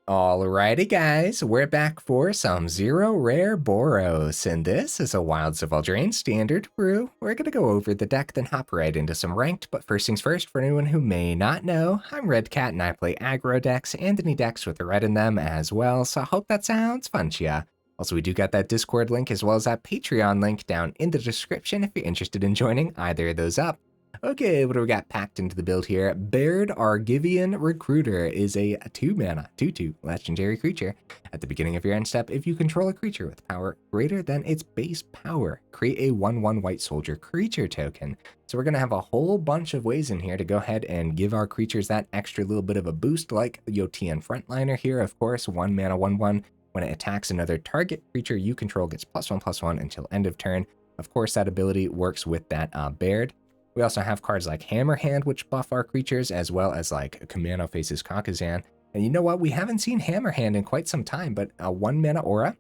Alrighty guys, we're back for some zero rare Boros, and this is a Wilds of Eldraine standard brew. We're gonna go over the deck, then hop right into some ranked, but first things first, for anyone who may not know, I'm Red Cat and I play aggro decks and any decks with the red in them as well, so I hope that sounds fun to ya. Also, we do got that Discord link as well as that Patreon link down in the description if you're interested in joining either of those up. Okay, what do we got packed into the build here? Baird, Argivian Recruiter is a 2-mana, 2/2 legendary creature. At the beginning of your end step, if you control a creature with power greater than its base power, create a 1/1 white soldier creature token. So we're going to have a whole bunch of ways in here to go ahead and give our creatures that extra little bit of a boost, like Yotian Frontliner here, of course, 1 mana, 1/1. When it attacks another target creature you control gets +1/+1 until end of turn. Of course, that ability works with that Baird. We also have cards like Hammerhand, which buff our creatures, as well as like Kumano faces Kakkazan. And you know what? We haven't seen Hammerhand in quite some time, but a 1-mana aura,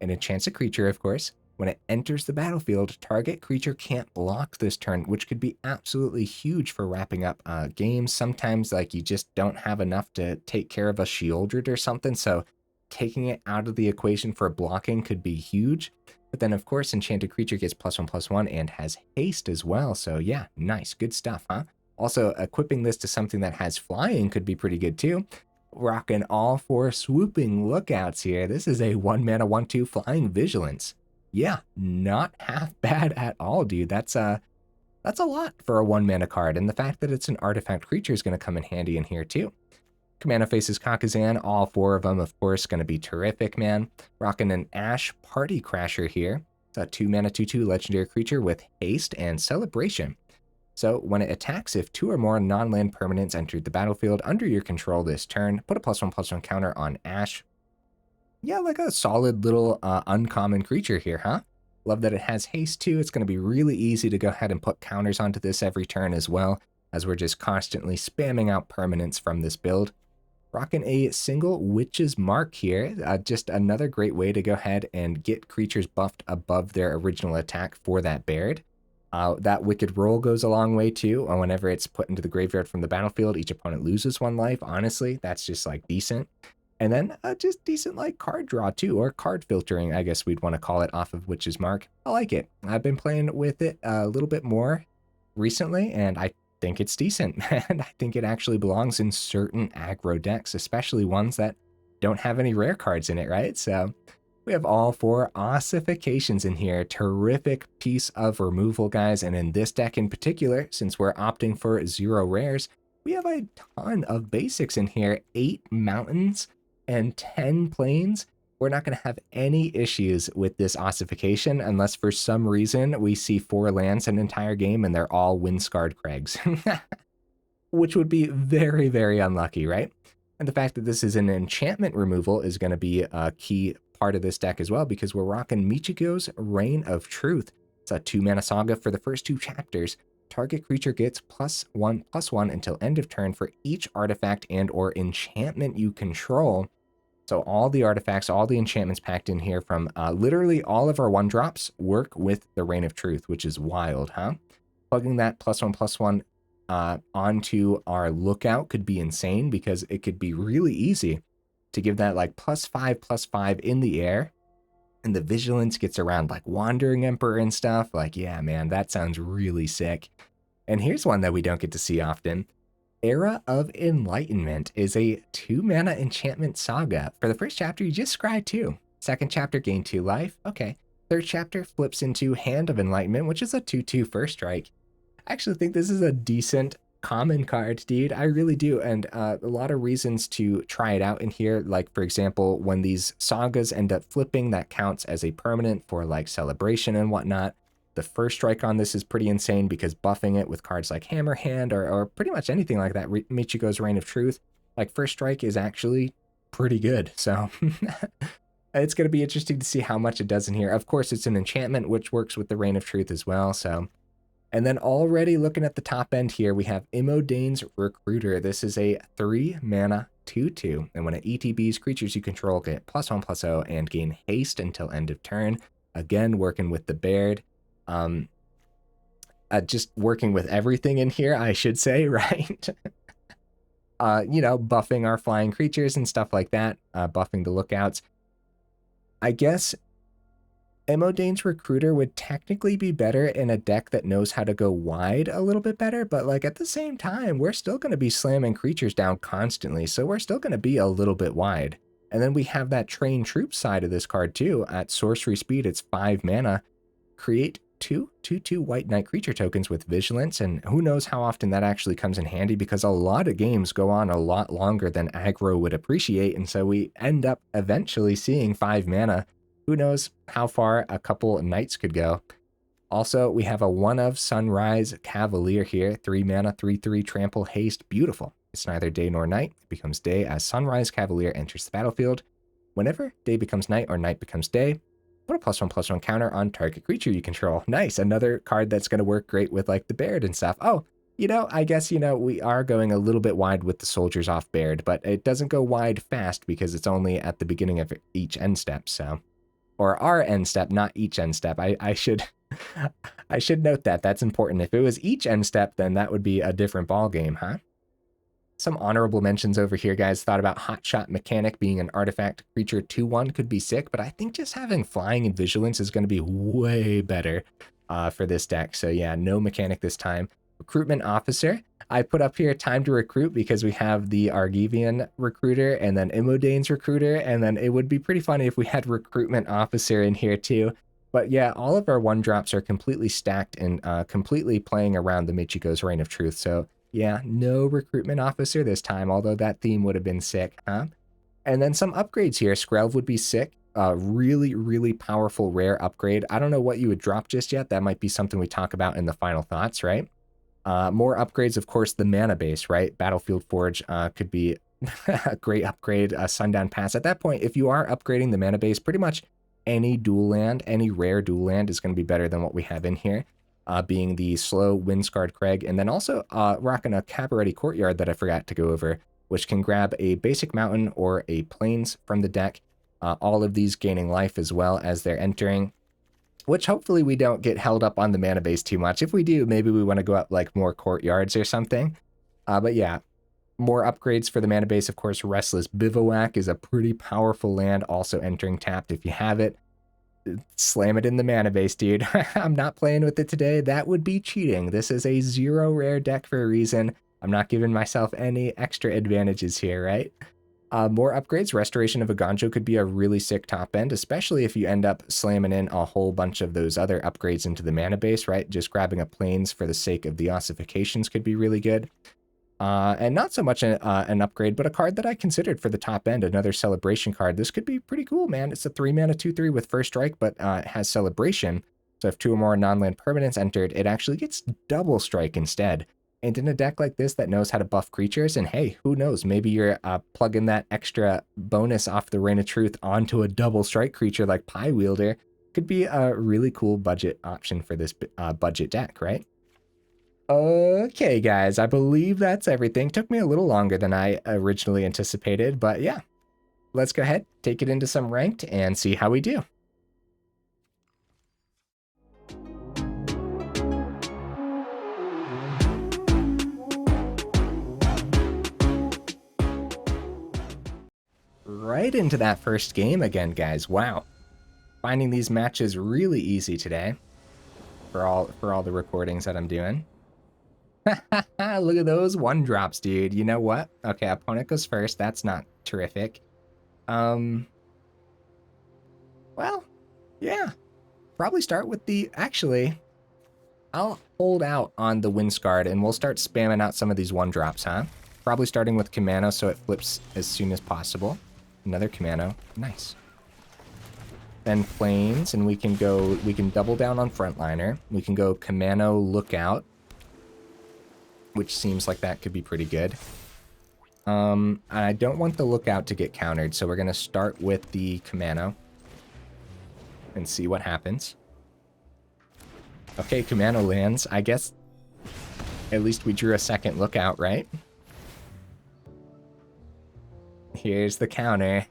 and enchants a creature, of course. When it enters the battlefield, target creature can't block this turn, which could be absolutely huge for wrapping up games. Sometimes like you just don't have enough to take care of a Shieldred or something, so taking it out of the equation for blocking could be huge. But then, of course, enchanted creature gets +1/+1 and has haste as well. So yeah, nice, good stuff, huh? Also, equipping this to something that has flying could be pretty good too. Rocking all 4 swooping lookouts here. This is a 1-mana 1/2 flying vigilance. Yeah, not half bad at all, dude. That's a lot for a 1-mana card, and the fact that it's an artifact creature is going to come in handy in here too. Kumano faces Kakkazan, all 4 of them, of course, going to be terrific, man. Rocking an Ash Party Crasher here. It's a 2-mana 2/2 legendary creature with haste and celebration. So when it attacks, if 2 or more non-land permanents entered the battlefield under your control this turn, put a +1/+1 counter on Ash. Yeah, like a solid little uncommon creature here, huh? Love that it has haste too. It's going to be really easy to go ahead and put counters onto this every turn as well, as we're just constantly spamming out permanents from this build. Rocking a single Witch's Mark here, just another great way to go ahead and get creatures buffed above their original attack for that Baird. That Wicked Roll goes a long way too. Whenever it's put into the graveyard from the battlefield, each opponent loses 1 life. Honestly, that's just like decent. And then just decent like card draw too, or card filtering, I guess we'd want to call it, off of Witch's Mark. I like it. I've been playing with it a little bit more recently, and I think it's decent, and I think it actually belongs in certain aggro decks, especially ones that don't have any rare cards in it, right? So we have all 4 Ossifications in here. Terrific piece of removal, guys, and in this deck in particular, since we're opting for 0 rares, we have a ton of basics in here. 8 mountains and 10 plains. We're not going to have any issues with this Ossification unless for some reason we see 4 lands an entire game and they're all Wind-Scarred Crags, which would be very, very unlucky, right? And the fact that this is an enchantment removal is going to be a key part of this deck as well, because we're rocking Michiko's Reign of Truth. It's a 2-mana saga for the first 2 chapters. Target creature gets +1/+1 until end of turn for each artifact and or enchantment you control. So all the artifacts, all the enchantments packed in here from literally all of our 1-drops work with the Reign of Truth, which is wild, huh? Plugging that +1/+1 onto our lookout could be insane, because it could be really easy to give that like +5/+5 in the air, and the vigilance gets around like Wandering Emperor and stuff. Like, yeah, man, that sounds really sick. And here's one that we don't get to see often. Era of Enlightenment is a 2-mana enchantment saga. For the first chapter, you just scry 2. Second chapter, gain 2 life. Okay. Third chapter flips into Hand of Enlightenment, which is a 2/2 first strike. I actually think this is a decent common card, dude. I really do. And a lot of reasons to try it out in here. Like, for example, when these sagas end up flipping, that counts as a permanent for like celebration and whatnot. The first strike on this is pretty insane, because buffing it with cards like Hammerhand or pretty much anything like that, Michiko's Reign of Truth, like first strike is actually pretty good. So it's going to be interesting to see how much it does in here. Of course, it's an enchantment, which works with the Reign of Truth as well. So, and then already looking at the top end here, we have Imodane's Recruiter. This is a 3-mana 2/2. And when it ETBs, creatures you control get +1/+0 and gain haste until end of turn. Again, working with the Baird. Just working with everything in here, I should say, right? you know, buffing our flying creatures and stuff like that, buffing the lookouts. I guess Imodane's Recruiter would technically be better in a deck that knows how to go wide a little bit better, but like at the same time, we're still going to be slamming creatures down constantly, so we're still going to be a little bit wide. And then we have that Trained Troop side of this card too. At sorcery speed, it's 5 mana. Create 2/2/2 white knight creature tokens with vigilance, and who knows how often that actually comes in handy, because a lot of games go on a lot longer than aggro would appreciate, and so we end up eventually seeing 5 mana. Who knows how far a couple knights could go. Also, we have a 1/of Sunrise Cavalier here. 3 mana, 3/3 trample haste. Beautiful. It's neither day nor night. It becomes day as Sunrise Cavalier enters the battlefield. Whenever day becomes night or night becomes day, put a +1/+1 counter on target creature you control. Nice. Another card that's going to work great with like the Baird and stuff. Oh, you know, I guess, you know, we are going a little bit wide with the soldiers off Baird, but it doesn't go wide fast because it's only at the beginning of each end step, so... Or our end step, not each end step. I should I should note that. That's important. If it was each end step, then that would be a different ball game, huh? Some honorable mentions over here, guys. Thought about Hotshot Mechanic being an artifact creature 2/1 could be sick, but I think just having flying and vigilance is going to be way better for this deck. So yeah, no mechanic this time. Recruitment Officer. I put up here time to recruit because we have the Argivian Recruiter and then Imodane's Recruiter, and then it would be pretty funny if we had Recruitment Officer in here too. But yeah, all of our 1-drops are completely stacked and completely playing around the Michiko's Reign of Truth. So yeah, no Recruitment Officer this time, although that theme would have been sick, huh? And then some upgrades here. Skrelv would be sick. Really, really powerful rare upgrade. I don't know what you would drop just yet. That might be something we talk about in the final thoughts, right? More upgrades, of course, the mana base, right? Battlefield Forge could be a great upgrade. Sundown Pass. At that point, if you are upgrading the mana base, pretty much any dual land, any rare dual land is going to be better than what we have in here, being the slow Wind-Scarred Crag, and then also rocking a Cabaretti Courtyard that I forgot to go over, which can grab a basic mountain or a plains from the deck. All of these gaining life as well as they're entering, which hopefully we don't get held up on the mana base too much. If we do, maybe we want to go up like more courtyards or something. But yeah, more upgrades for the mana base. Of course, Restless Bivouac is a pretty powerful land, also entering tapped. If you have it, slam it in the mana base, dude. I'm not playing with it today. That would be cheating. This is a 0 rare deck for a reason. I'm not giving myself any extra advantages here, right? More upgrades. Restoration of Aganjo could be a really sick top end, especially if you end up slamming in a whole bunch of those other upgrades into the mana base, right? Just grabbing a plains for the sake of the ossifications could be really good. And not so much an upgrade, but a card that I considered for the top end, another celebration card. This could be pretty cool, man. It's a 3 mana 2/3 with first strike, but it has celebration. So if 2 or more non-land permanents entered, it actually gets double strike instead. And in a deck like this that knows how to buff creatures, and hey, who knows, maybe you're plugging that extra bonus off the Reign of Truth onto a double strike creature like Pie Wielder, could be a really cool budget option for this budget deck, right? Okay, guys, I believe that's everything. Took me a little longer than I originally anticipated, but yeah. Let's go ahead, take it into some ranked, and see how we do. Right into that first game again, guys. Wow. Finding these matches really easy today for all the recordings that I'm doing. Look at those 1-drops, dude. You know what? Okay, opponent goes first. That's not terrific. Well, yeah. Probably start with the... Actually, I'll hold out on the Wind-Scarred, and we'll start spamming out some of these 1-drops, huh? Probably starting with Kumano so it flips as soon as possible. Another Kumano. Nice. Then Plains, and we can double down on Frontliner. We can go Kumano Lookout, which seems like that could be pretty good. I don't want the Lookout to get countered, so we're going to start with the Kumano and see what happens. Okay, Kumano lands. I guess at least we drew a second Lookout, right? Here's the counter.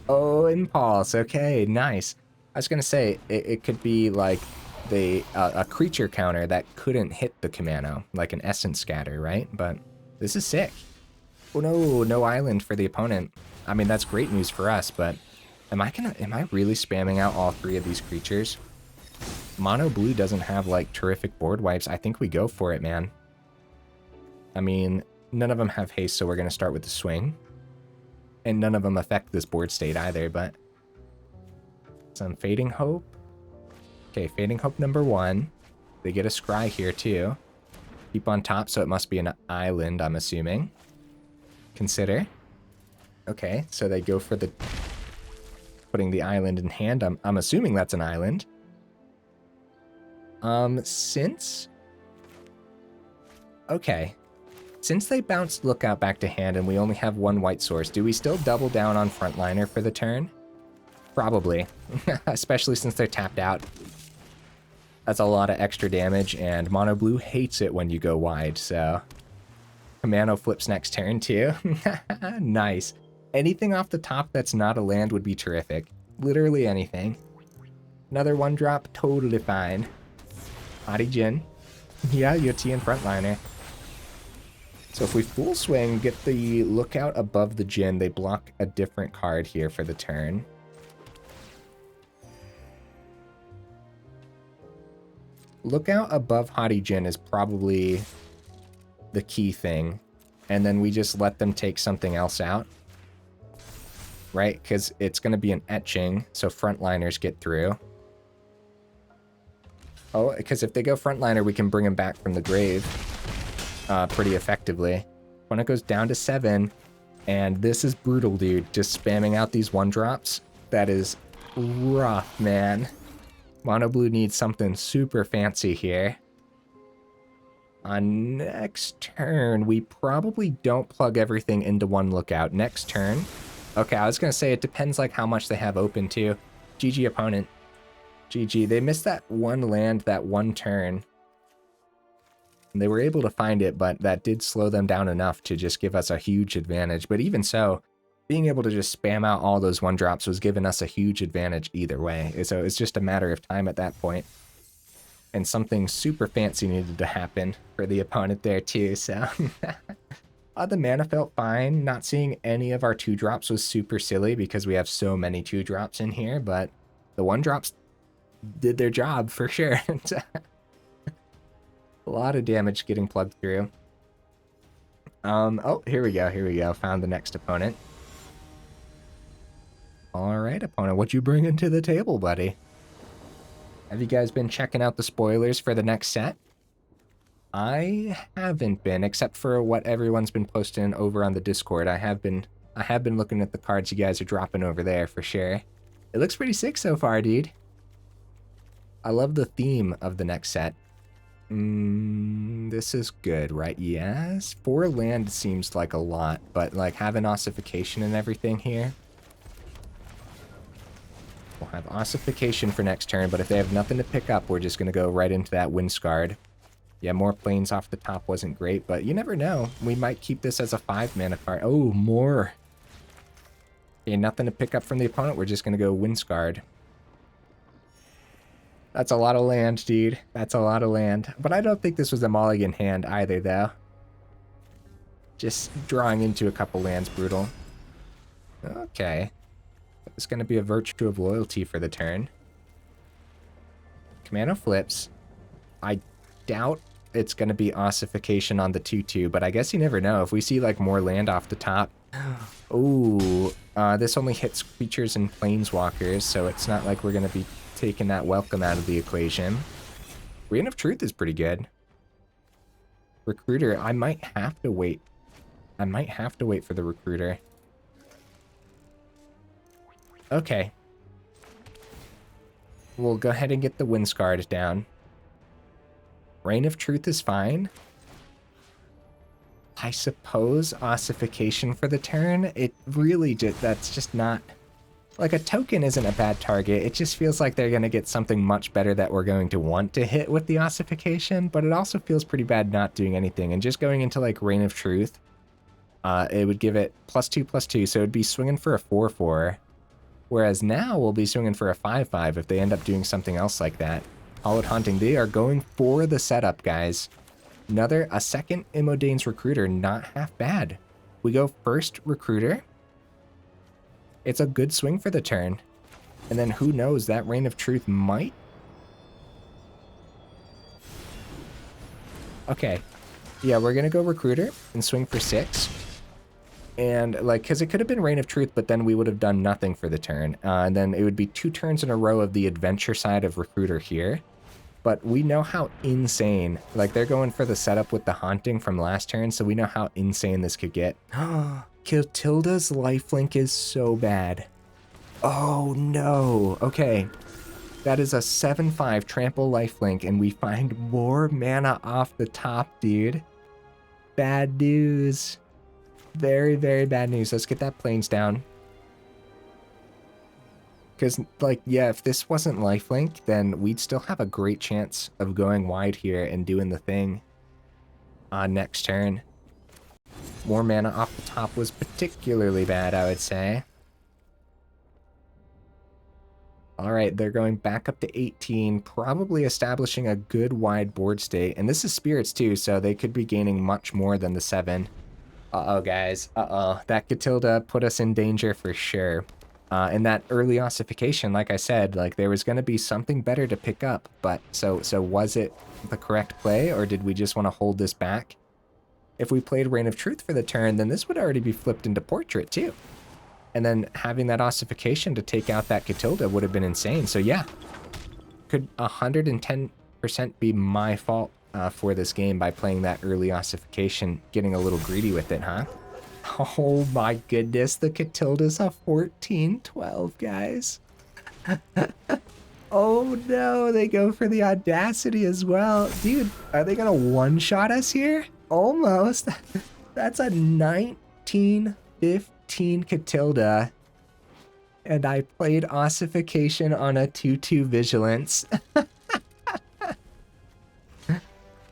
Oh, Impulse. Okay, nice. I was going to say, it could be like a creature counter that couldn't hit the Kumano, like an Essence Scatter, right? But this is sick. Oh no, no island for the opponent. I mean, that's great news for us, but am I really spamming out all 3 of these creatures? Mono blue doesn't have like terrific board wipes. I think we go for it, man. I mean, none of them have haste, so we're going to start with the swing. And none of them affect this board state either, but some Fading Hope. Okay, Fading Hope number 1. They get a scry here too. Keep on top, so it must be an island, I'm assuming. Consider. Okay, so they go for the putting the island in hand. I'm assuming that's an island. Okay. Since they bounced Lookout back to hand and we only have 1 white source, do we still double down on Frontliner for the turn? Probably. Especially since they're tapped out. That's a lot of extra damage, and Mono Blue hates it when you go wide, so... Kumano flips next turn, too. Nice. Anything off the top that's not a land would be terrific. Literally anything. Another 1-drop, totally fine. Argivian. Yeah, Yotian Frontliner. So if we full swing, get the Lookout above the Djinn, they block a different card here for the turn. Lookout above Haughty Djinn is probably the key thing. And then we just let them take something else out. Right? Because it's going to be an etching, so Frontliners get through. Oh, because if they go Frontliner, we can bring him back from the grave pretty effectively. When it goes down to 7, and this is brutal, dude. Just spamming out these 1-drops. That is rough, man. Mono Blue needs something super fancy here. On next turn, we probably don't plug everything into 1 Lookout. Next turn. Okay, I was going to say it depends like how much they have open too. GG opponent. GG. They missed that 1 land, that 1 turn. And they were able to find it, but that did slow them down enough to just give us a huge advantage. But even so, being able to just spam out all those 1-drops was giving us a huge advantage either way. So it's just a matter of time at that point. And something super fancy needed to happen for the opponent there too, so... The mana felt fine. Not seeing any of our 2-drops was super silly because we have so many 2-drops in here, but the 1-drops did their job for sure. A lot of damage getting plugged through. Oh, here we go. Found the next opponent. Alright, opponent, what you bringing to the table, buddy? Have you guys been checking out the spoilers for the next set? I haven't been, except for what everyone's been posting over on the Discord. I have been looking at the cards you guys are dropping over there for sure. It looks pretty sick so far, dude. I love the theme of the next set. This is good, right? Yes. 4 land seems like a lot, but like having Ossification and everything here. We'll have Ossification for next turn, but if they have nothing to pick up, we're just going to go right into that Wind-Scarred. Yeah, more planes off the top wasn't great, but you never know. We might keep this as a 5-mana card. Oh, more. Okay, nothing to pick up from the opponent. We're just going to go Wind-Scarred. That's a lot of land, dude. That's a lot of land. But I don't think this was a mulligan hand either, though. Just drawing into a couple lands, brutal. Okay. It's going to be a Virtue of Loyalty for the turn. Kumano flips. I doubt it's going to be Ossification on the 2/2, but I guess you never know. If we see like more land off the top. Ooh, this only hits creatures and planeswalkers, so it's not like we're going to be taking that welcome out of the equation. Reign of Truth is pretty good. Recruiter, I might have to wait. I might have to wait for the Recruiter. Okay. We'll go ahead and get the Wind-Scarred down. Reign of Truth is fine. I suppose Ossification for the turn. It really that's just not... Like, a token isn't a bad target. It just feels like they're going to get something much better that we're going to want to hit with the Ossification, but it also feels pretty bad not doing anything. And just going into, like, Reign of Truth, it would give it +2/+2, so it'd be swinging for a 4/4. Whereas now we'll be swinging for a 5/5 if they end up doing something else like that. Hallowed Haunting, they are going for the setup, guys. A second Imodane's Recruiter, not half bad. We go first Recruiter. It's a good swing for the turn. And then who knows, that Reign of Truth might... Okay. Yeah, we're going to go Recruiter and swing for 6. And, like, because it could have been Reign of Truth, but then we would have done nothing for the turn. And then it would be 2 turns in a row of the Adventure side of Recruiter here. But we know how insane, like, they're going for the setup with the Haunting from last turn, so we know how insane this could get. Catilda's lifelink is so bad. Oh, no. Okay. That is a 7/5 trample lifelink, and we find more mana off the top, dude. Bad news. Very, very bad news. Let's get that plains down. Because, like, yeah, if this wasn't lifelink, then we'd still have a great chance of going wide here and doing the thing next turn. More mana off the top was particularly bad, I would say. Alright, they're going back up to 18, probably establishing a good wide board state. And this is spirits too, so they could be gaining much more than the 7. Uh-oh, guys. Uh-oh. That Catilda put us in danger for sure. And that early ossification, like I said, like there was going to be something better to pick up. But so was it the correct play, or did we just want to hold this back? If we played Reign of Truth for the turn, then this would already be flipped into Portrait too. And then having that ossification to take out that Catilda would have been insane. So yeah, could 110% be my fault for this game by playing that early ossification, getting a little greedy with it, huh? Oh my goodness, the Catilda's a 14/12, guys. Oh no, they go for the audacity as well. Dude, are they gonna one-shot us here? Almost. That's a 19/15 Catilda. And I played ossification on a 2/2 vigilance.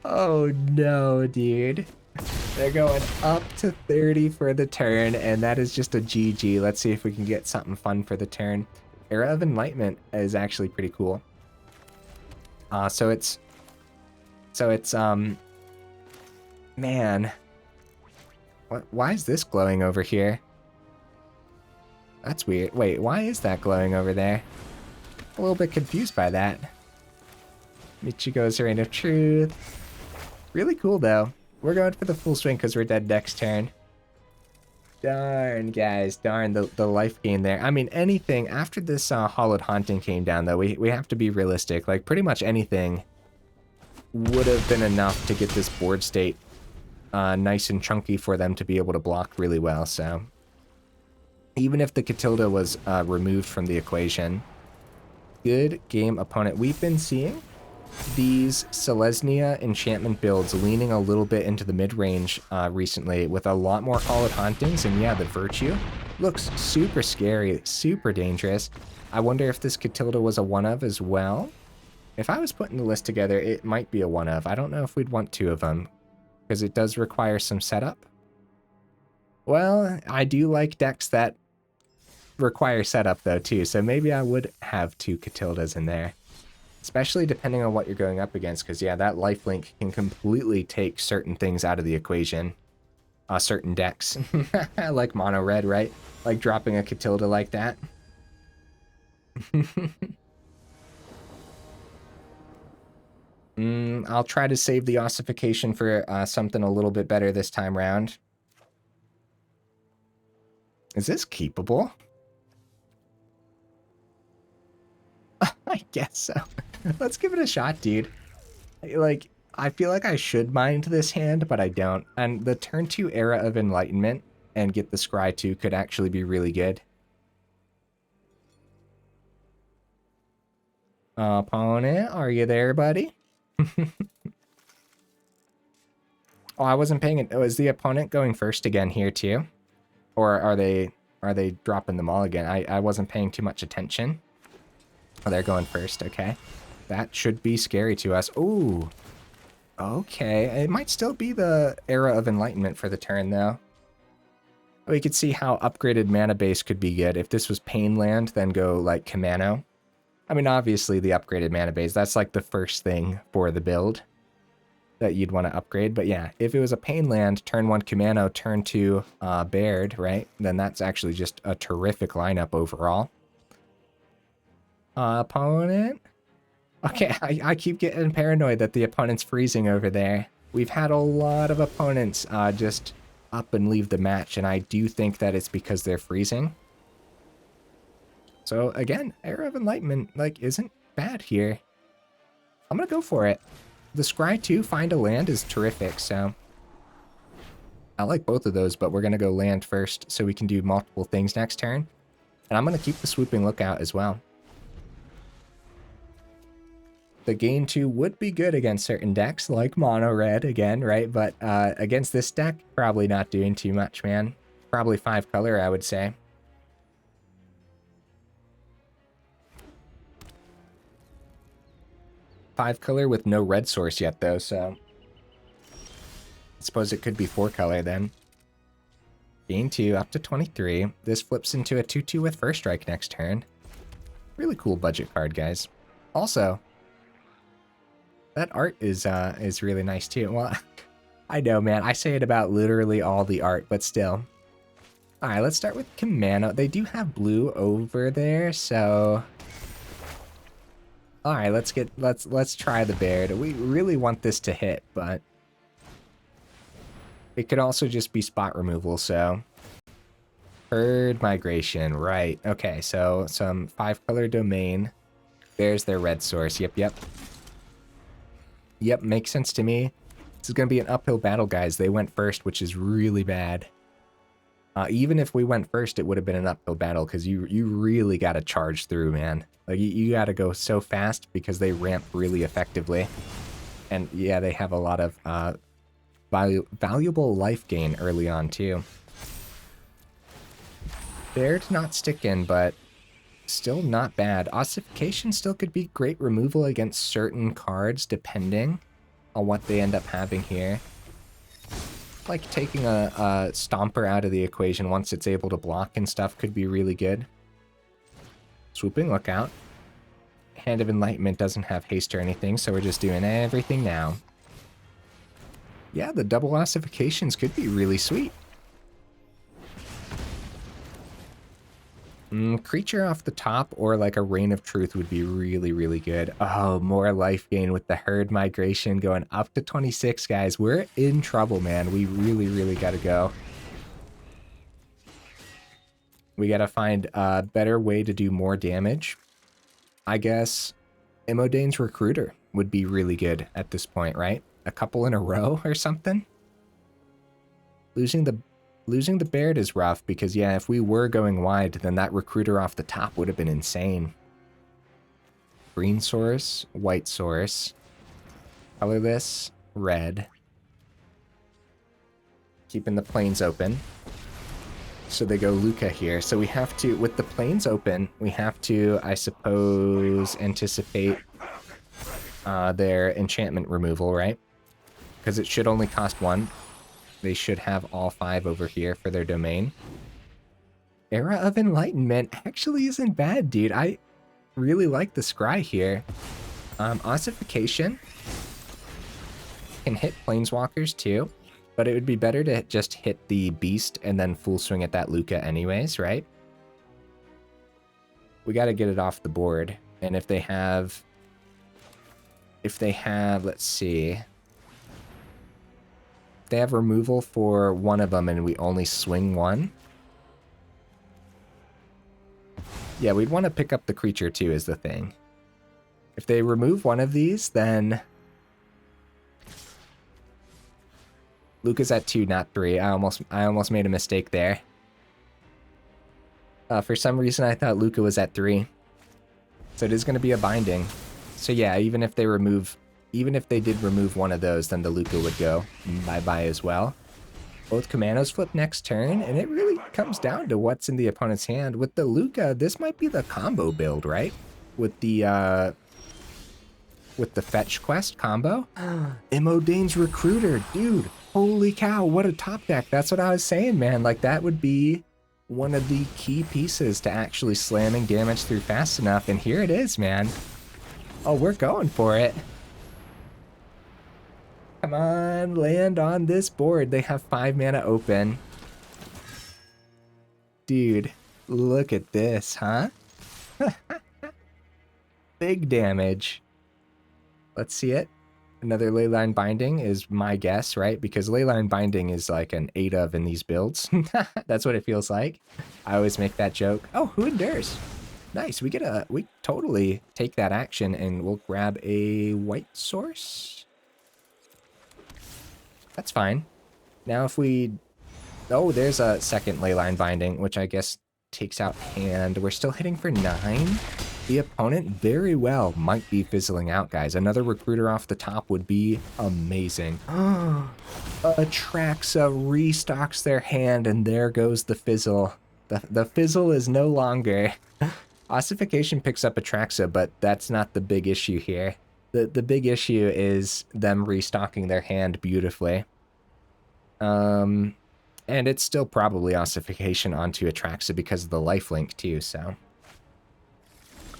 Oh no, dude. They're going up to 30 for the turn, and that is just a GG. Let's see if we can get something fun for the turn. Era of Enlightenment is actually pretty cool. So it's man. Why is this glowing over here? That's weird. Wait, why is that glowing over there? A little bit confused by that. Michiko's Reign of Truth. Really cool, though. We're going for the full swing because we're dead next turn. Darn, guys. Darn, the life gain there. I mean, anything. After this Hollowed Haunting came down, though, we have to be realistic. Like, pretty much anything would have been enough to get this board state nice and chunky for them to be able to block really well, so... Even if the Catilda was removed from the equation. Good game, opponent. We've been seeing these Selesnya enchantment builds leaning a little bit into the mid-range recently with a lot more Hollowed Hauntings, and yeah, the Virtue looks super scary, super dangerous. I wonder if this Catilda was a one-of as well. If I was putting the list together, it might be a one-of. I don't know if we'd want 2 of them, because it does require some setup. Well, I do like decks that require setup though too, so maybe I would have 2 Catildas in there. Especially depending on what you're going up against, because yeah, that lifelink can completely take certain things out of the equation. Certain decks. Like mono red, right? Like dropping a Catilda like that. I'll try to save the ossification for something a little bit better this time round. Is this keepable? I guess so. Let's give it a shot, dude. Like, I feel like I should mind this hand, but I don't. And the turn 2 Era of Enlightenment and get the Scry 2 could actually be really good. Opponent, are you there, buddy? Oh, I wasn't paying it. Was the opponent going first again here too? Or are they dropping them all again? I wasn't paying too much attention. Oh, they're going first, okay. That should be scary to us. Ooh. Okay, it might still be the Era of Enlightenment for the turn, though. We could see how upgraded mana base could be good. If this was Pain Land, then go, like, Kumano. I mean, obviously, the upgraded mana base, that's, like, the first thing for the build. that you'd want to upgrade. But yeah, if it was a Pain land, turn 1 Kumano, turn 2 Baird, right? Then that's actually just a terrific lineup overall. Opponent? Okay, I keep getting paranoid that the opponent's freezing over there. We've had a lot of opponents just up and leave the match, and I do think that it's because they're freezing. So again, Era of Enlightenment, like, isn't bad here. I'm gonna go for it. The Scry 2, find a land, is terrific, so I like both of those, but we're gonna go land first so we can do multiple things next turn. And I'm gonna keep the Swooping Lookout as well. The gain 2 would be good against certain decks, like mono red again, right? But against this deck, probably not doing too much, man. Probably 5 color, I would say. Five color with no red source yet, though, so I suppose it could be 4 color then. Gain 2 up to 23. This flips into a 2/2 with first strike next turn. Really cool budget card, guys. Also, that art is really nice too. Well, I know, man. I say it about literally all the art, but still. All right, let's start with Kumano. They do have blue over there, so. All right, let's try the Baird. We really want this to hit, but it could also just be spot removal. So, Herd Migration, right? Okay, so some 5-color domain. There's their red source. Yep. Yep, makes sense to me. This is gonna be an uphill battle, guys. They went first, which is really bad. Even if we went first, it would have been an uphill battle because you really got to charge through, man. Like, you got to go so fast because they ramp really effectively. And yeah, they have a lot of valuable life gain early on, too. Baird not sticking, but still not bad. Ossification still could be great removal against certain cards, depending on what they end up having here. Like taking a Stomper out of the equation once it's able to block and stuff could be really good. Swooping Lookout. Hand of Enlightenment doesn't have haste or anything, so we're just doing everything now. Yeah, the double ossifications could be really sweet. Creature off the top or like a Reign of Truth would be really, really good. Oh, more life gain with the Herd Migration going up to 26, guys. We're in trouble, man. We really, really got to go. We got to find a better way to do more damage. I guess Imodane's Recruiter would be really good at this point, right? A couple in a row or something? Losing the Baird is rough because, yeah, if we were going wide, then that Recruiter off the top would have been insane. Green source, white source, colorless, red. Keeping the plains open. So they go Luca here. So we have to, with the plains open, we have to, I suppose, anticipate their enchantment removal, right? Because it should only cost 1. They should have all 5 over here for their domain. Era of Enlightenment actually isn't bad, dude. I really like the Scry here. Ossification can hit Planeswalkers too, but it would be better to just hit the Beast and then full swing at that Luca anyways, right? We got to get it off the board. And if they have, let's see. They have removal for one of them and we only swing 1. Yeah, we'd want to pick up the creature too is the thing. If they remove one of these, then Luca's at 2, not 3. I almost made a mistake there. For some reason I thought Luca was at 3. So it is going to be a binding. So yeah, even if they did remove one of those, then the Luca would go bye-bye as well. Both Kumanos flip next turn, and it really comes down to what's in the opponent's hand. With the Luca, this might be the combo build, right? With the fetch quest combo. Imodane's Recruiter, dude. Holy cow, what a top deck. That's what I was saying, man. Like, that would be one of the key pieces to actually slamming damage through fast enough, and here it is, man. Oh, we're going for it. Come on, land on this board. They have 5 mana open. Dude, look at this, huh? Big damage. Let's see it. Another Leyline Binding is my guess, right? Because Leyline Binding is like an 8 of in these builds. That's what it feels like. I always make that joke. Oh, who endures? Nice, we totally take that action and we'll grab a white source. That's fine. Now if we... Oh, there's a second Leyline Binding, which I guess takes out hand. We're still hitting for 9. The opponent very well might be fizzling out, guys. Another recruiter off the top would be amazing. Atraxa restocks their hand, and there goes the fizzle. The fizzle is no longer. Ossification picks up Atraxa, but that's not the big issue here. The big issue is them restocking their hand beautifully. And it's still probably Ossification onto Atraxa because of the lifelink too, so...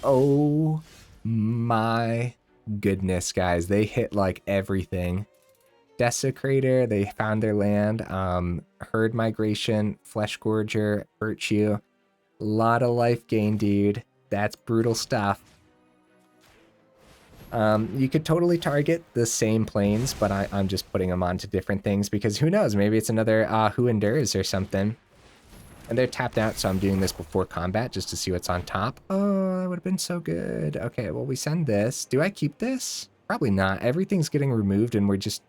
Oh my goodness, guys. They hit like everything. Desecrator, they found their land. Herd Migration, Flesh Gorger, Virtue. A lot of life gain, dude. That's brutal stuff. You could totally target the same planes, but I'm just putting them onto different things because who knows? Maybe it's another Who Endures or something. And they're tapped out, so I'm doing this before combat just to see what's on top. Oh, that would have been so good. Okay, well, we send this. Do I keep this? Probably not. Everything's getting removed, and we're just...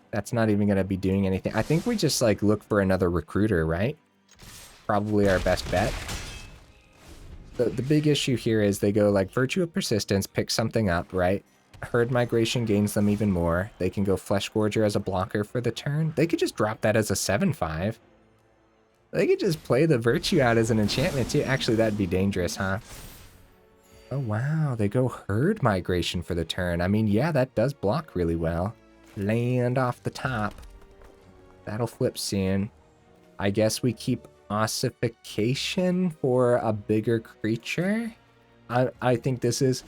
That's not even going to be doing anything. I think we just, like, look for another recruiter, right? Probably our best bet. The big issue here is they go, like, Virtue of Persistence, pick something up, right? Herd Migration gains them even more. They can go Flesh Gorger as a blocker for the turn. They could just drop that as a 7/5. They could just play the Virtue out as an enchantment too. Actually, that'd be dangerous, huh? Oh wow, they go Herd Migration for the turn. I mean, yeah, that does block really well. Land off the top. That'll flip soon. I guess we keep Ossification for a bigger creature. I think this is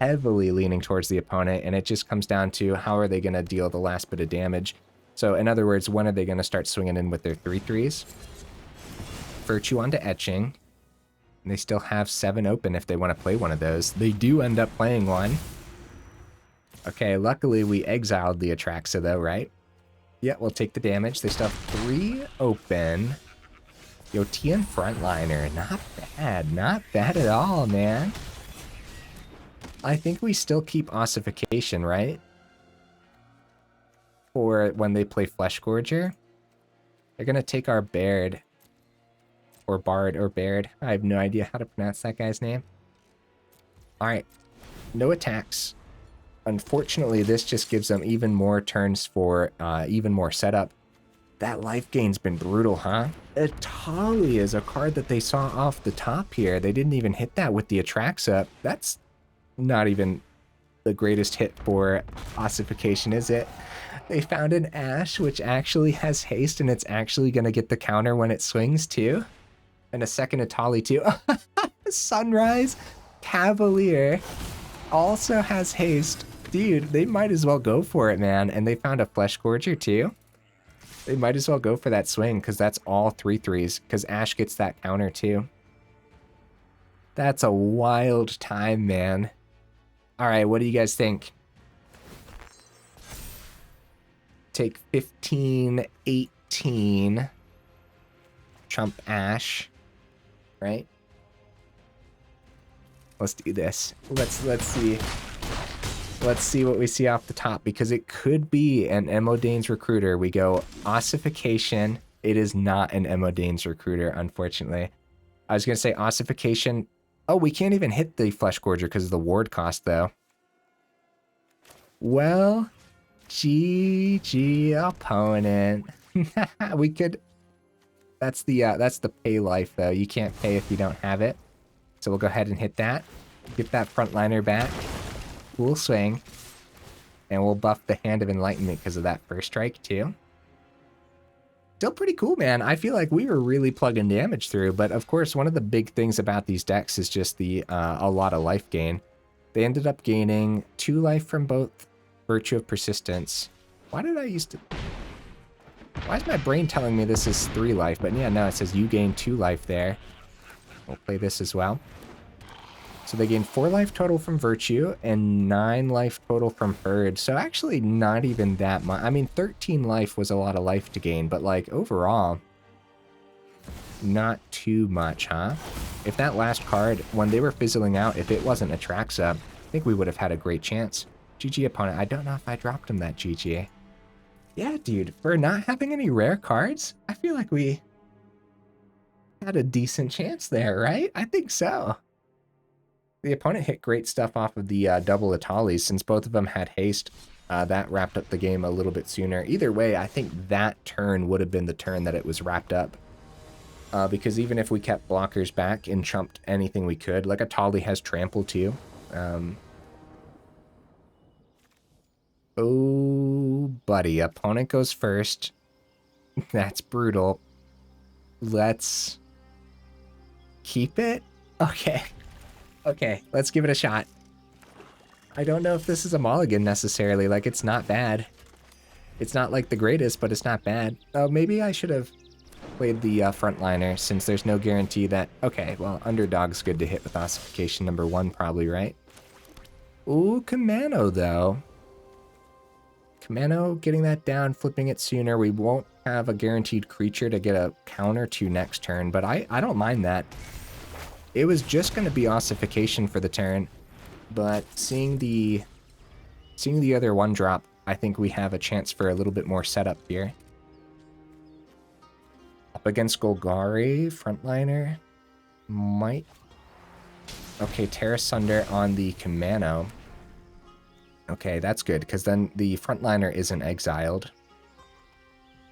heavily leaning towards the opponent, and it just comes down to how are they going to deal the last bit of damage. So in other words, when are they going to start swinging in with their 3/3s? Virtue onto Etching. And they still have 7 open if they want to play one of those. They do end up playing one. Okay, luckily we exiled the Atraxa though, right? Yeah, we'll take the damage. They still have 3 open. Yotian Frontliner, not bad. Not bad at all, man. I think we still keep Ossification, right? For when they play Flesh Gorger. They're going to take our Baird. Or Bard or Baird. I have no idea how to pronounce that guy's name. Alright. No attacks. Unfortunately, this just gives them even more turns for even more setup. That life gain's been brutal, huh? Atali is a card that they saw off the top here. They didn't even hit that with the Atraxa. That's not even the greatest hit for Ossification, is it? They found an Ash, which actually has haste, and it's actually going to get the counter when it swings, too. And a second Atali, too. Sunrise Cavalier also has haste. Dude, they might as well go for it, man. And they found a Flesh Gorger, too. They might as well go for that swing, because that's all 3/3s, because Ash gets that counter, too. That's a wild time, man. All right, what do you guys think? Take 15, 18. Trump Ash, right? Let's do this. Let's see. Let's see what we see off the top, because it could be an Imodane's Recruiter. We go Ossification. It is not an Imodane's Recruiter, unfortunately. I was going to say Ossification. Oh, we can't even hit the Flesh Gorger because of the ward cost, though. Well, GG opponent. We could... That's the pay life, though. You can't pay if you don't have it. So we'll go ahead and hit that. Get that Frontliner back. Cool swing. And we'll buff the Hand of Enlightenment because of that first strike, too. Still pretty cool, man. I feel like we were really plugging damage through, but of course, one of the big things about these decks is just the a lot of life gain. They ended up gaining 2 life from both Virtue of Persistence. Why did I used to... Why is my brain telling me this is 3 life? But yeah, no, it says you gain 2 life there. We'll play this as well. So they gained 4 life total from Virtue and 9 life total from Baird. So actually not even that much. I mean, 13 life was a lot of life to gain, but like overall, not too much, huh? If that last card, when they were fizzling out, if it wasn't Atraxa, I think we would have had a great chance. GG opponent. I don't know if I dropped him that GG. Yeah, dude, for not having any rare cards, I feel like we had a decent chance there, right? I think so. The opponent hit great stuff off of the double Italis. Since both of them had haste, that wrapped up the game a little bit sooner. Either way, I think that turn would have been the turn that it was wrapped up. Because even if we kept blockers back and chumped anything we could, like Atali has trample too. Oh, buddy, opponent goes first. That's brutal. Let's keep it? Okay. Okay, let's give it a shot. I don't know if this is a mulligan necessarily, like it's not bad. It's not like the greatest, but it's not bad. Oh, maybe I should have played the frontliner since there's no guarantee that... Okay, well, underdog's good to hit with Ossification number 1 probably, right? Ooh, Kumano though. Kumano getting that down, flipping it sooner. We won't have a guaranteed creature to get a counter to next turn, but I don't mind that. It was just going to be Ossification for the turn, but seeing the other 1-drop, I think we have a chance for a little bit more setup here. Up against Golgari, frontliner, might... Okay, Terra Sunder on the Kumano. Okay, that's good, because then the frontliner isn't exiled.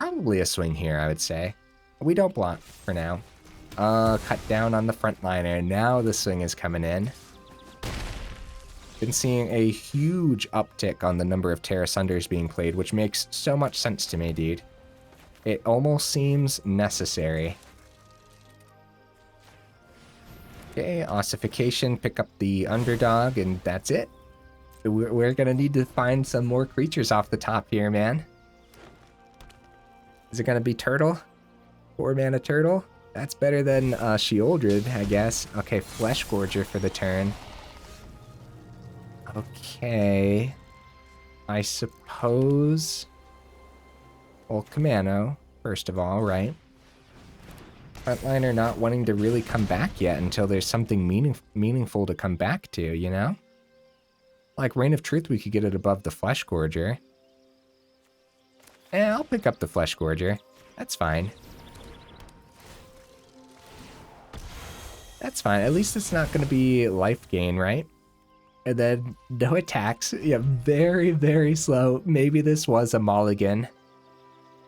Probably a swing here, I would say. We don't block for now. Cut down on the frontliner. Now the swing is coming in. Been seeing a huge uptick on the number of Terra Sunders being played, which makes so much sense to me, dude. It almost seems necessary. Okay, Ossification, pick up the underdog, and that's it. We're gonna need to find some more creatures off the top here, man. Is it gonna be Turtle? 4-mana Turtle? That's better than Sheoldred, I guess. Okay, Flesh Gorger for the turn. Okay. I suppose... Well, Kumano, first of all, right? Frontliner not wanting to really come back yet until there's something meaningful to come back to, you know? Like Reign of Truth, we could get it above the Flesh Gorger. I'll pick up the Flesh Gorger. That's fine. That's fine. At least it's not going to be life gain, right? And then no attacks. Yeah, very, very slow. Maybe this was a mulligan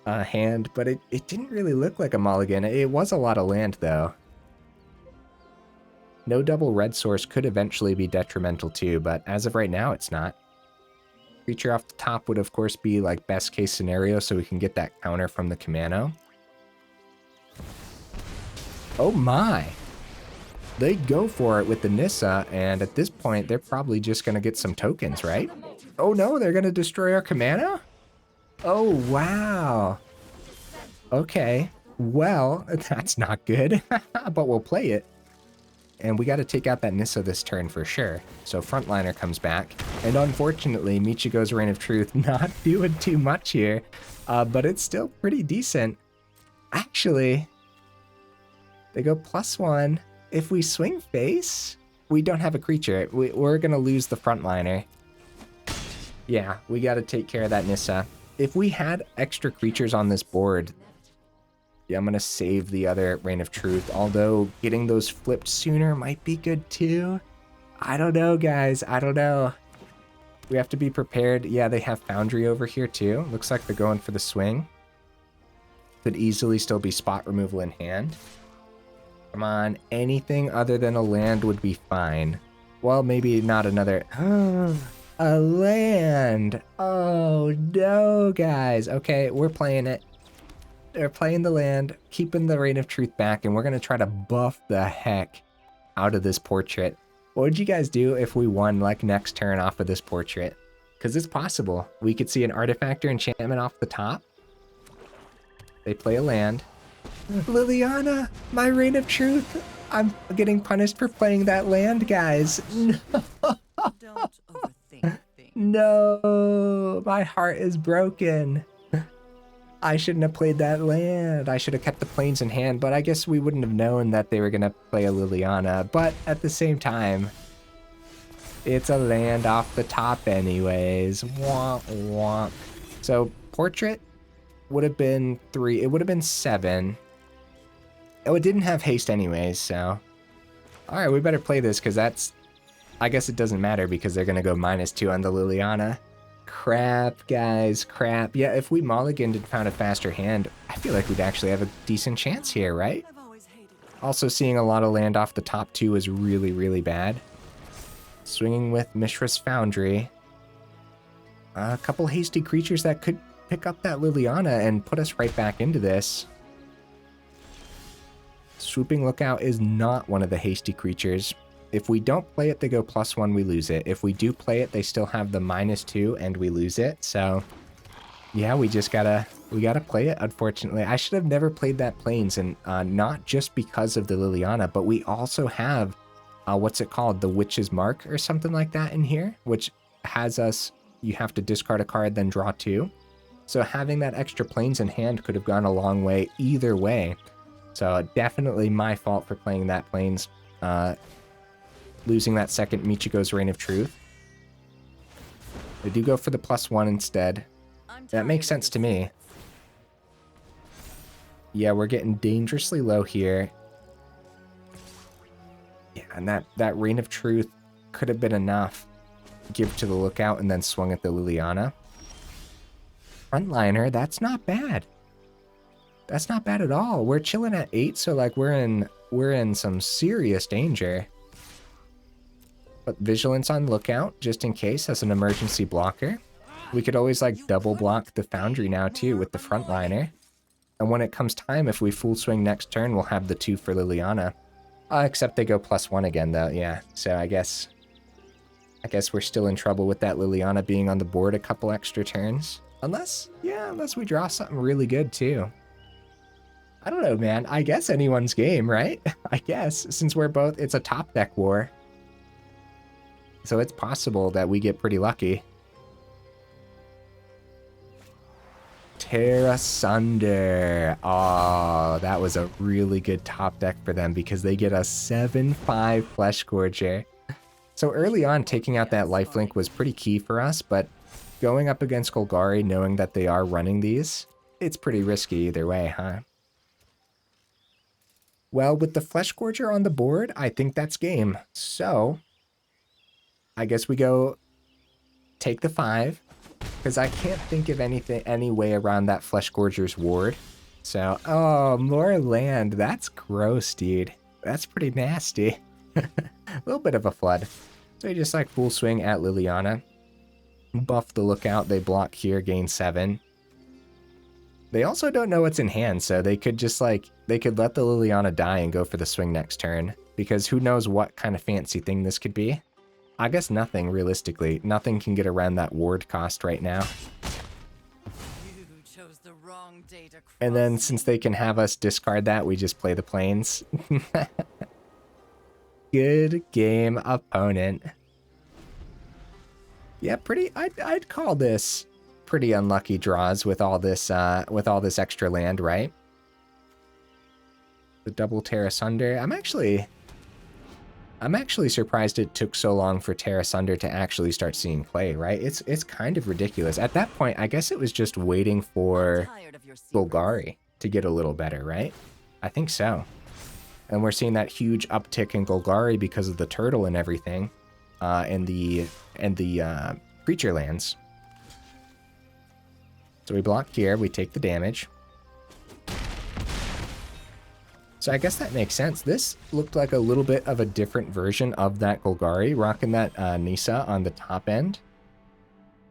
hand, but it didn't really look like a mulligan. It was a lot of land, though. No double red source could eventually be detrimental too, but as of right now, it's not. Creature off the top would, of course, be like best case scenario, so we can get that counter from the Kumano. Oh my! They go for it with the Nissa, and at this point, they're probably just going to get some tokens, right? Oh no, they're going to destroy our Kumano? Oh, wow. Okay, well, that's not good, but we'll play it. And we got to take out that Nissa this turn for sure. So frontliner comes back. And unfortunately, Michiko's Reign of Truth not doing too much here. But it's still pretty decent. Actually, they go +1. If we swing face, we don't have a creature. We're going to lose the frontliner. Yeah, we got to take care of that Nissa. If we had extra creatures on this board... Yeah, I'm going to save the other Reign of Truth, although getting those flipped sooner might be good too. I don't know, guys. I don't know. We have to be prepared. Yeah, they have Foundry over here too. Looks like they're going for the swing. Could easily still be spot removal in hand. Come on, anything other than a land would be fine. Well, maybe not another... A land! Oh no, guys. Okay, we're playing it. They're playing the land, keeping the Reign of Truth back, and we're going to try to buff the heck out of this portrait. What would you guys do if we won like next turn off of this portrait? Because it's possible. We could see an artifact or enchantment off the top. They play a land. Liliana, my Reign of Truth. I'm getting punished for playing that land, guys. No. Don't overthink things. No, my heart is broken. I shouldn't have played that land. I should have kept the plains in hand, but I guess we wouldn't have known that they were going to play a Liliana. But at the same time, it's a land off the top anyways. Womp womp. So portrait would have been 3. It would have been 7. Oh, it didn't have haste anyways, so. All right, we better play this because that's, I guess it doesn't matter because they're going to go -2 on the Liliana. Crap, guys, crap. Yeah, if we mulliganed and found a faster hand, I feel like we'd actually have a decent chance here, right? Also, seeing a lot of land off the top too is really, really bad. Swinging with Mishra's Foundry. A couple hasty creatures that could pick up that Liliana and put us right back into this. Swooping Lookout is not one of the hasty creatures. If we don't play it, they go +1, we lose it. If we do play it, they still have the -2 and we lose it. So yeah, we gotta play it, unfortunately. I should have never played that Plains, and not just because of the Liliana, but we also have, what's it called? The Witch's Mark or something like that in here, which has us, you have to discard a card, then draw 2. So having that extra Plains in hand could have gone a long way either way. So definitely my fault for playing that Plains. Losing that second Michiko's Reign of Truth. They do go for the +1 instead. That makes sense to me. Yeah, we're getting dangerously low here. Yeah, and that Reign of Truth could have been enough. Give to the Lookout and then swung at the Liliana. Frontliner, that's not bad. That's not bad at all. We're chilling at 8, so like we're in some serious danger. But Vigilance on Lookout, just in case, as an emergency blocker. We could always like double block the Foundry now too with the Frontliner. And when it comes time, if we full swing next turn, we'll have the 2 for Liliana. Except they go +1 again though, yeah. So I guess we're still in trouble with that Liliana being on the board a couple extra turns. Unless we draw something really good too. I don't know, man. I guess anyone's game, right? I guess, since we're both, it's a top deck war. So it's possible that we get pretty lucky. Tear Asunder. Oh, that was a really good top deck for them because they get a 7/5 Flesh Gorger. So early on, taking out that lifelink was pretty key for us, but going up against Golgari, knowing that they are running these, it's pretty risky either way, huh? Well, with the Flesh Gorger on the board, I think that's game. So I guess we go take the 5, because I can't think of any way around that Flesh Gorger's ward. So, oh, more land. That's gross, dude. That's pretty nasty. A little bit of a flood. So you just like full swing at Liliana. Buff the Lookout. They block here, gain 7. They also don't know what's in hand, so they could just like, they could let the Liliana die and go for the swing next turn. Because who knows what kind of fancy thing this could be. I guess nothing, realistically. Nothing can get around that ward cost right now. You chose the wrong day to cross. And then since they can have us discard that, we just play the Plains. Good game, opponent. Yeah, I'd call this pretty unlucky draws with all this extra land, right? The double Tear Asunder. I'm actually surprised it took so long for Tear Asunder to actually start seeing play, right? It's kind of ridiculous. At that point, I guess it was just waiting for Golgari to get a little better, right? I think so. And we're seeing that huge uptick in Golgari because of the turtle and everything, and the creature lands. So we block here, we take the damage. So I guess that makes sense. This looked like a little bit of a different version of that Golgari, rocking that Nissa on the top end.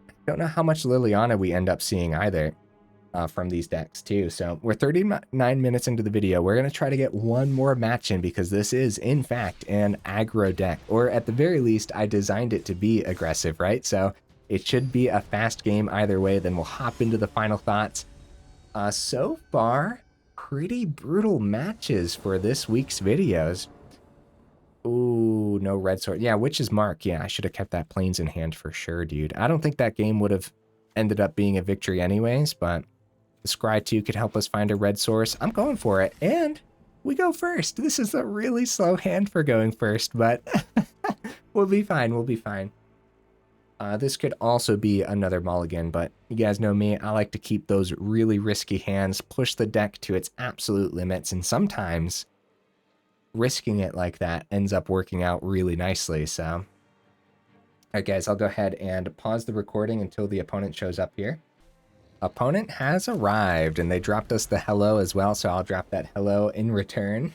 I don't know how much Liliana we end up seeing either. from these decks too. So we're 39 minutes into the video. We're going to try to get one more match in because this is in fact an aggro deck, or at the very least I designed it to be aggressive, right? So it should be a fast game either way. Then we'll hop into the final thoughts. So far, pretty brutal matches for this week's videos. Ooh, no red sword. Yeah, Witch's Mark. Yeah, I should have kept that Plains in hand for sure, dude. I don't think that game would have ended up being a victory anyways, but the Scry 2 could help us find a red source. I'm going for it, and we go first. This is a really slow hand for going first, but we'll be fine, we'll be fine. This could also be another mulligan, but you guys know me, I like to keep those really risky hands, push the deck to its absolute limits, and sometimes risking it like that ends up working out really nicely, so. All right, guys, I'll go ahead and pause the recording until the opponent shows up here. Opponent has arrived, and they dropped us the hello as well, so I'll drop that hello in return.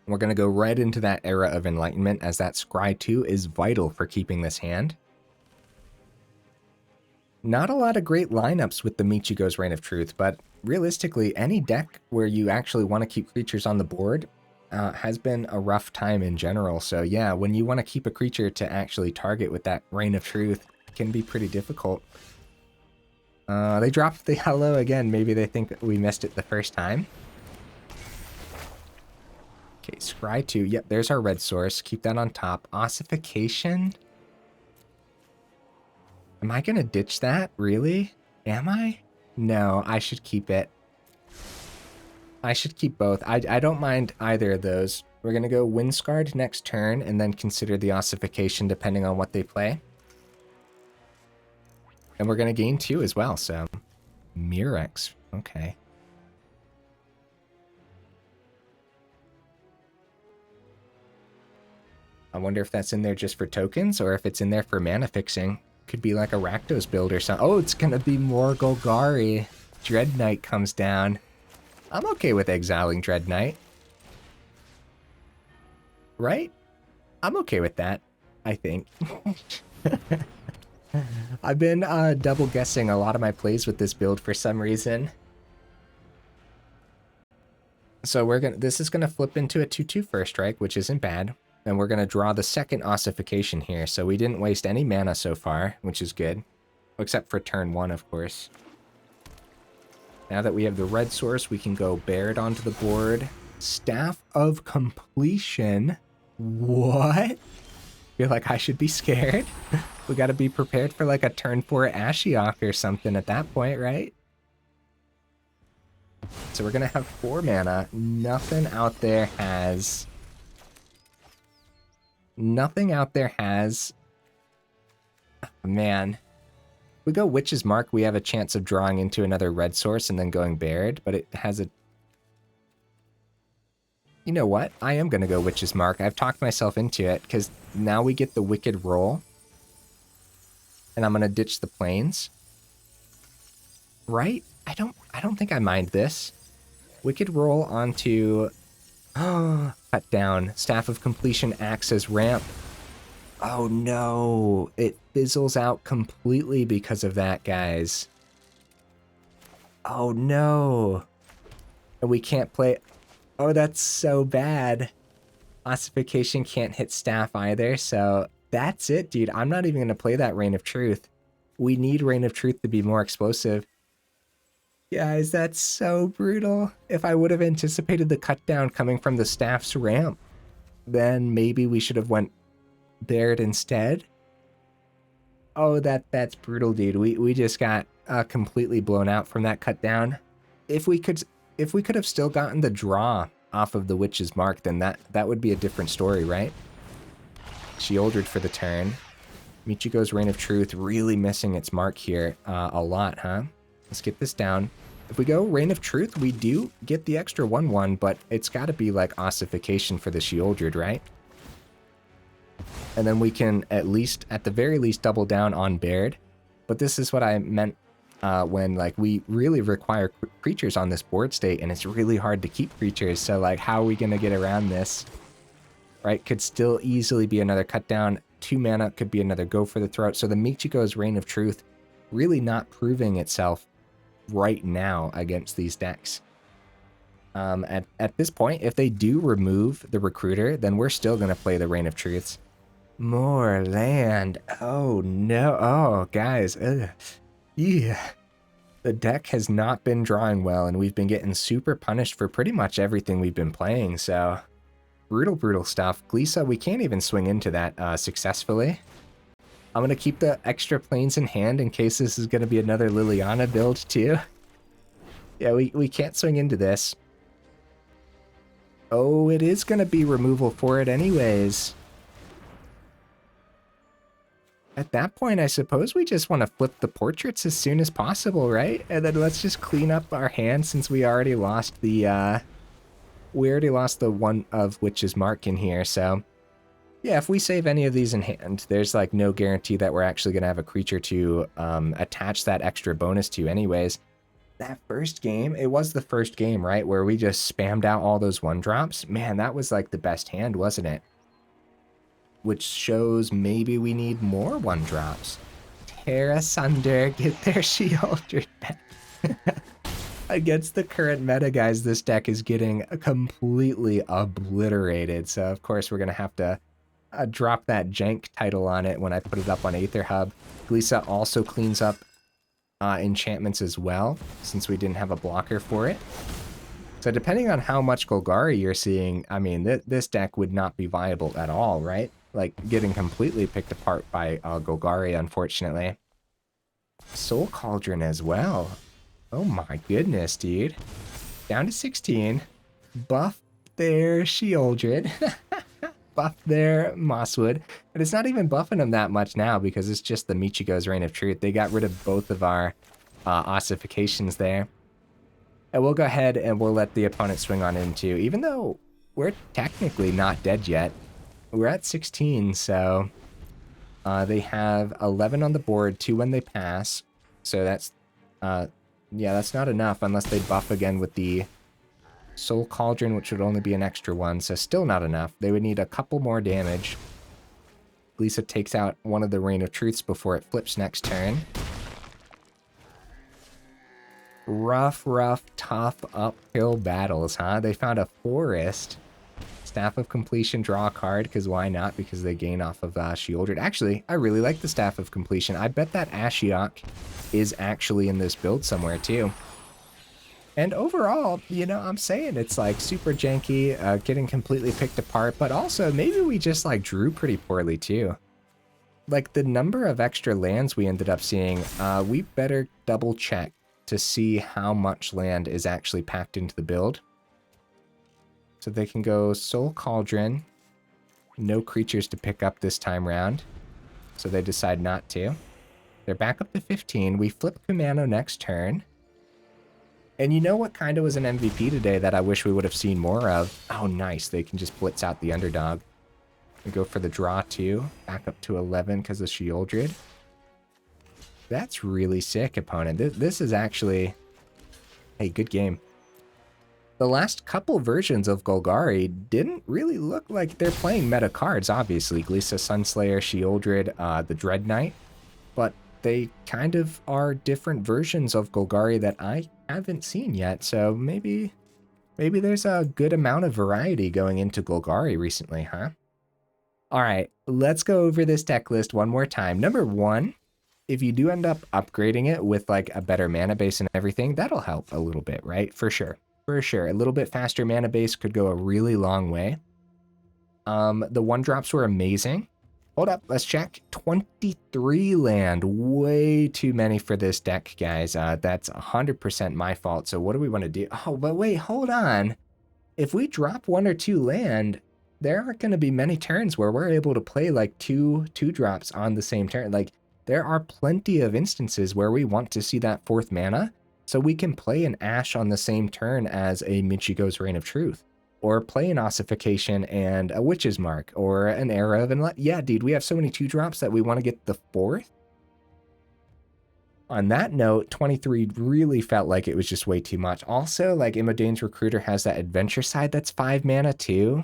We're going to go right into that Era of Enlightenment, as that Scry 2 is vital for keeping this hand. Not a lot of great lineups with the Michiko's Reign of Truth, but realistically, any deck where you actually want to keep creatures on the board has been a rough time in general. So yeah, when you want to keep a creature to actually target with that Reign of Truth, it can be pretty difficult. They dropped the hello again. Maybe they think we missed it the first time. Okay, Scry 2. Yep, there's our red source. Keep that on top. Ossification. Am I going to ditch that? Really? Am I? No, I should keep it. I should keep both. I don't mind either of those. We're going to go Wind-Scarred next turn and then consider the Ossification depending on what they play. And we're going to gain 2 as well, so. Murex. Okay. I wonder if that's in there just for tokens or if it's in there for mana fixing. Could be like a Rakdos build or something. Oh, it's going to be more Golgari. Dread Knight comes down. I'm okay with exiling Dread Knight. Right? I'm okay with that, I think. I've been double guessing a lot of my plays with this build for some reason. So this is gonna flip into a 2/2 first strike, which isn't bad. And we're gonna draw the second Ossification here. So we didn't waste any mana so far, which is good. Except for turn 1, of course. Now that we have the red source, we can go Baird onto the board. Staff of Completion. What? Feel like I should be scared? We gotta be prepared for like a turn 4 Ashiok or something at that point, right? So we're gonna have 4 mana. Nothing out there has... Man. If we go Witch's Mark, we have a chance of drawing into another red source and then going Baird, but it has a... You know what? I am gonna go Witch's Mark. I've talked myself into it, because now we get the Wicked Roll. And I'm gonna ditch the Plains. Right? I don't think I mind this. Wicked Roll onto... Cut down. Staff of Completion acts as ramp. Oh no. It fizzles out completely because of that, guys. Oh no. And we can't play... Oh, that's so bad. Ossification can't hit staff either, so that's it, dude. I'm not even going to play that Reign of Truth. We need Reign of Truth to be more explosive. Guys, that's so brutal. If I would have anticipated the cut down coming from the staff's ramp, then maybe we should have went Baird instead. Oh, that's brutal, dude. We just got completely blown out from that cut down. If we could have still gotten the draw off of the Witch's Mark, then that would be a different story, right? Sheoldred for the turn. Michiko's Reign of Truth really missing its mark here a lot, huh? Let's get this down. If we go Reign of Truth, we do get the extra 1/1, but it's got to be like Ossification for the Sheoldred, right? And then we can at the very least, double down on Baird. But this is what I meant when like we really require creatures on this board state, and it's really hard to keep creatures. So like, how are we gonna get around this? Right? Could still easily be another cut down. 2 mana could be another Go for the Throat. So the Michiko's Reign of Truth really not proving itself right now against these decks. At this point, if they do remove the Recruiter, then we're still going to play the Reign of Truths. More land. Oh, no. Oh, guys. Ugh. Yeah. The deck has not been drawing well, and we've been getting super punished for pretty much everything we've been playing, so brutal, brutal stuff. Glisa, we can't even swing into that successfully. I'm going to keep the extra planes in hand in case this is going to be another Liliana build, too. Yeah, we can't swing into this. Oh, it is going to be removal for it anyways. At that point, I suppose we just want to flip the portraits as soon as possible, right? And then let's just clean up our hand since we already lost the, one of Witch's Mark in here, so... Yeah, if we save any of these in hand, there's like no guarantee that we're actually going to have a creature to attach that extra bonus to anyways. That first game, it was the first game, right? Where we just spammed out all those 1-drops. Man, that was like the best hand, wasn't it? Which shows maybe we need more 1-drops. Tear asunder, get their shield back. Against the current meta, guys, this deck is getting completely obliterated. So, of course, we're going to have to drop that jank title on it when I put it up on Aether Hub. Glisa also cleans up enchantments as well, since we didn't have a blocker for it. So depending on how much Golgari you're seeing, I mean, this deck would not be viable at all, right? Like, getting completely picked apart by Golgari, unfortunately. Soul Cauldron as well. Oh my goodness, dude. Down to 16. Buff their Sheoldred. Buff their Mosswood. And it's not even buffing them that much now because it's just the Michiko's Reign of Truth. They got rid of both of our Ossifications there. And we'll go ahead and we'll let the opponent swing on into, even though we're technically not dead yet. We're at 16, so they have 11 on the board, 2 when they pass. So that's, yeah, that's not enough unless they buff again with the Soul Cauldron, which would only be an extra 1, so still not enough. They would need a couple more damage. Glisa takes out one of the Reign of Truths before it flips next turn. Rough, tough uphill battles, huh? They found a forest. Staff of Completion, draw a card, because why not? Because they gain off of Sheoldred. Actually, I really like the Staff of Completion. I bet that Ashiok is actually in this build somewhere, too. And overall, you know, I'm saying it's like super janky, getting completely picked apart, but also maybe we just like drew pretty poorly too. Like the number of extra lands we ended up seeing, we better double check to see how much land is actually packed into the build. So they can go Soul Cauldron, no creatures to pick up this time round, so they decide not to. They're back up to 15. We flip Kumano next turn. And you know what kind of was an MVP today that I wish we would have seen more of? Oh, nice. They can just blitz out the underdog. We go for the draw, too. Back up to 11 because of Sheoldred. That's really sick, opponent. This is actually a good game. The last couple versions of Golgari didn't really look like they're playing meta cards, obviously. Glisa, Sunslayer, Sheoldred, the Dread Knight. But they kind of are different versions of Golgari that I haven't seen yet, so maybe there's a good amount of variety going into Golgari recently, huh? Alright, let's go over this deck list one more time. Number 1, if you do end up upgrading it with like a better mana base and everything, that'll help a little bit, right? For sure. For sure. A little bit faster mana base could go a really long way. The 1-drops were amazing. Hold up, let's check. 23 land. Way too many for this deck, guys. That's 100% my fault. So what do we want to do? Oh, but wait, hold on. If we drop 1 or 2 land, there aren't going to be many turns where we're able to play like two drops on the same turn. Like, there are plenty of instances where we want to see that 4th mana, so we can play an Ash on the same turn as a Michiko's Reign of Truth. Or play an Ossification and a Witch's Mark, or an Era of Enlightenment. Yeah, dude, we have so many 2-drops that we want to get the 4th. On that note, 23 really felt like it was just way too much. Also, like, Imodane's Recruiter has that adventure side that's 5 mana too.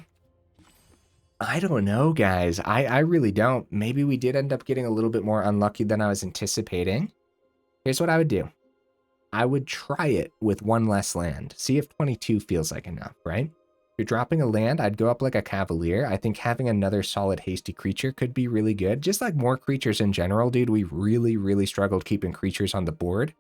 I don't know, guys. I really don't. Maybe we did end up getting a little bit more unlucky than I was anticipating. Here's what I would do. I would try it with one less land. See if 22 feels like enough, right? If you're dropping a land, I'd go up like a Cavalier. I think having another solid hasty creature could be really good. Just like more creatures in general, dude, we really struggled keeping creatures on the board,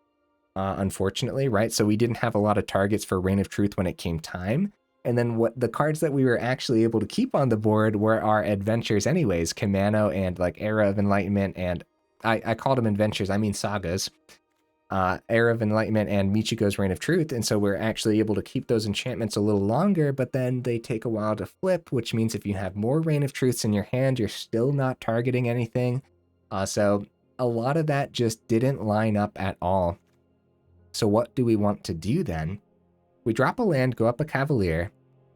unfortunately, right? So we didn't have a lot of targets for Reign of Truth when it came time. And then what the cards that we were actually able to keep on the board were our adventures anyways, Kumano and like Era of Enlightenment, and I called them adventures, I mean sagas. Era of Enlightenment and Michiko's Reign of Truth, and so we're actually able to keep those enchantments a little longer, but then they take a while to flip, which means if you have more Reign of Truths in your hand, you're still not targeting anything. So a lot of that just didn't line up at all. So what do we want to do then? We drop a land, go up a Cavalier.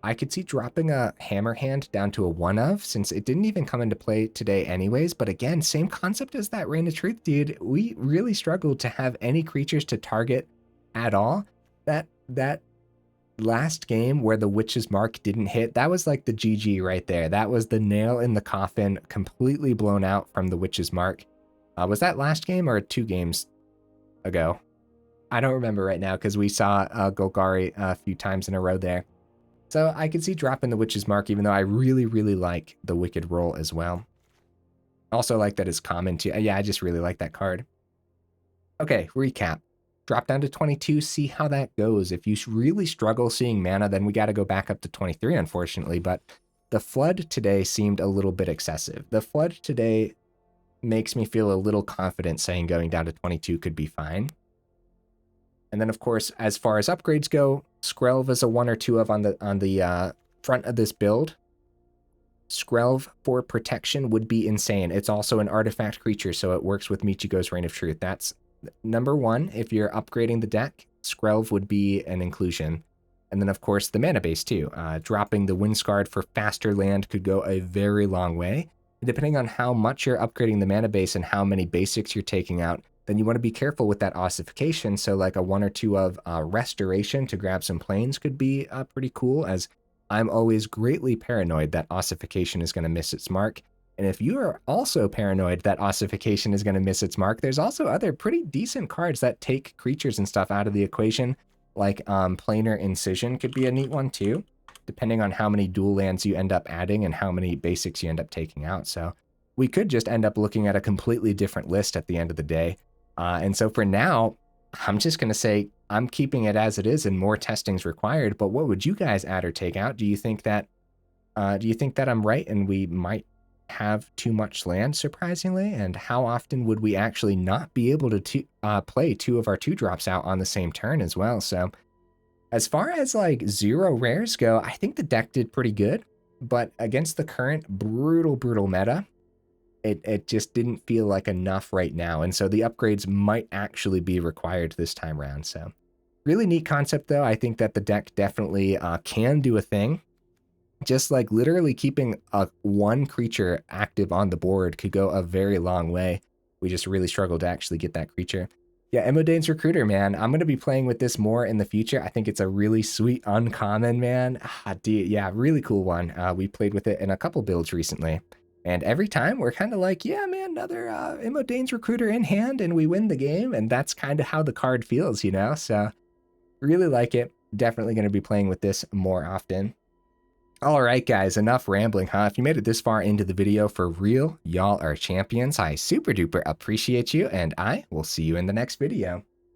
I could see dropping a Hammerhand down to a 1 of, since it didn't even come into play today anyways, but again, same concept as that Reign of Truth, dude. We really struggled to have any creatures to target at all. That last game where the Witch's Mark didn't hit, that was like the GG right there. That was the nail in the coffin, completely blown out from the Witch's Mark. Was that last game or 2 games ago? I don't remember right now because we saw Golgari a few times in a row there. So I could see dropping the Witch's Mark, even though I really like the Wicked Roll as well. Also like that it's common too. Yeah, I just really like that card. Okay, recap. Drop down to 22, see how that goes. If you really struggle seeing mana, then we got to go back up to 23, unfortunately. But the Flood today seemed a little bit excessive. The Flood today makes me feel a little confident saying going down to 22 could be fine. And then, of course, as far as upgrades go, Skrelv is a 1 or 2 of on the front of this build. Skrelv for protection would be insane. It's also an artifact creature, so it works with Michiko's Reign of Truth. That's number 1. If you're upgrading the deck, Skrelv would be an inclusion. And then, of course, the mana base, too. Dropping the Wind-Scarred for faster land could go a very long way. And depending on how much you're upgrading the mana base and how many basics you're taking out, then you want to be careful with that Ossification. So like a 1 or 2 of Restoration to grab some planes could be pretty cool, as I'm always greatly paranoid that Ossification is going to miss its mark. And if you are also paranoid that Ossification is going to miss its mark, there's also other pretty decent cards that take creatures and stuff out of the equation, like Planar Incision could be a neat one too, depending on how many dual lands you end up adding and how many basics you end up taking out. So we could just end up looking at a completely different list at the end of the day. And so for now, I'm just going to say I'm keeping it as it is and more testing's required. But what would you guys add or take out? Do you think that I'm right and we might have too much land, surprisingly? And how often would we actually not be able to play 2 of our 2-drops out on the same turn as well? So as far as like 0 rares go, I think the deck did pretty good. But against the current brutal meta, it just didn't feel like enough right now. And so the upgrades might actually be required this time around. So really neat concept, though. I think that the deck definitely can do a thing. Just like literally keeping one creature active on the board could go a very long way. We just really struggled to actually get that creature. Yeah, Imodane's Recruiter, man. I'm going to be playing with this more in the future. I think it's a really sweet uncommon, man. Dude, yeah, really cool one. We played with it in a couple builds recently. And every time we're kind of like, yeah, man, another Imodane's Recruiter in hand, and we win the game. And that's kind of how the card feels, you know? So really like it. Definitely going to be playing with this more often. All right, guys, enough rambling, huh? If you made it this far into the video, for real, y'all are champions. I super duper appreciate you, and I will see you in the next video.